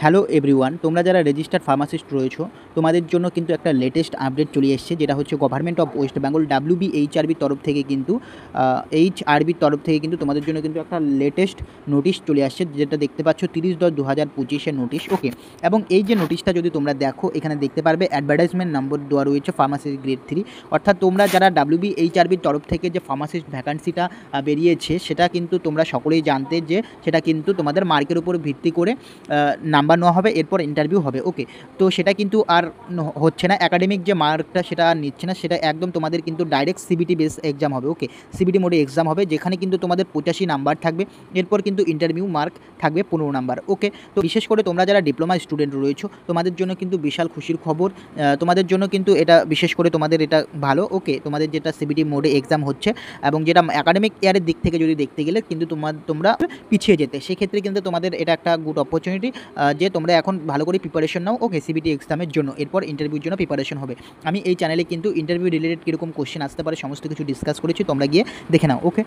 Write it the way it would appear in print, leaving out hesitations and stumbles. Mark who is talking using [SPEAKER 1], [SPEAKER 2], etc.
[SPEAKER 1] Hello everyone, তোমরা যারা registered pharmacist রয়েছো তোমাদের জন্য কিন্তু একটা লেটেস্ট আপডেট চলে এসেছে, যেটা হচ্ছে গভর্নমেন্ট অফ ওয়েস্ট বেঙ্গল WBHRBর তরফ থেকে কিন্তু HRBর তরফ থেকে কিন্তু তোমাদের জন্য কিন্তু একটা লেটেস্ট নোটিশ চলে আসছে, যেটা দেখতে পাচ্ছ 30/10/2025-এর নোটিশ। ওকে, এবং এই যে নোটিশটা যদি তোমরা দেখো, এখানে দেখতে পারবে অ্যাডভার্টাইজমেন্ট নম্বর দেওয়া রয়েছে ফার্মাসিস্ট গ্রেড 3। অর্থাৎ তোমরা যারা WBHRBর তরফ থেকে যে ফার্মাসিস্ট ভ্যাকান্সিটা বেরিয়েছে, সেটা কিন্তু তোমরা সকলেই জানতে যে সেটা কিন্তু তোমাদের মার্কের উপর ভিত্তি করে নাম্বার নেওয়া হবে, এরপর ইন্টারভিউ হবে। ওকে, তো সেটা কিন্তু আর হচ্ছে না, একাডেমিক যে মার্কটা সেটা আর নিচ্ছে না, সেটা একদম তোমাদের কিন্তু ডাইরেক্ট সিবিটি বেস এক্সাম হবে। ওকে, সিবিটি মোডে এক্সাম হবে, যেখানে কিন্তু তোমাদের 85 নাম্বার থাকবে, এরপর কিন্তু ইন্টারভিউ মার্ক থাকবে 15 নাম্বার। ওকে, তো বিশেষ করে তোমরা যারা ডিপ্লোমা স্টুডেন্ট রয়েছো তোমাদের জন্য কিন্তু বিশাল খুশির খবর। তোমাদের জন্য কিন্তু এটা বিশেষ করে তোমাদের এটা ভালো। ওকে, তোমাদের যেটা সিবিটি মোডে এক্সাম হচ্ছে এবং যেটা একাডেমিক ইয়ারের দিক থেকে যদি দেখতে গেলে কিন্তু তোমরা পিছিয়ে যেতে, সেক্ষেত্রে কিন্তু তোমাদের এটা একটা গুড অপরচুনিটি যে তোমরা এখন ভালো করে প্রিপারেশন নাও। ওকে, সিবিটি এক্সামের জন্য, এরপর ইন্টারভিউর জন্য প্রিপারেশন হবে। আমি এই চ্যানেলে কিন্তু ইন্টারভিউ রিলেটেড কীরকম কোশ্চেন আসতে পারে সমস্ত কিছু ডিসকাস করেছি, তোমরা গিয়ে দেখে নাও। ওকে।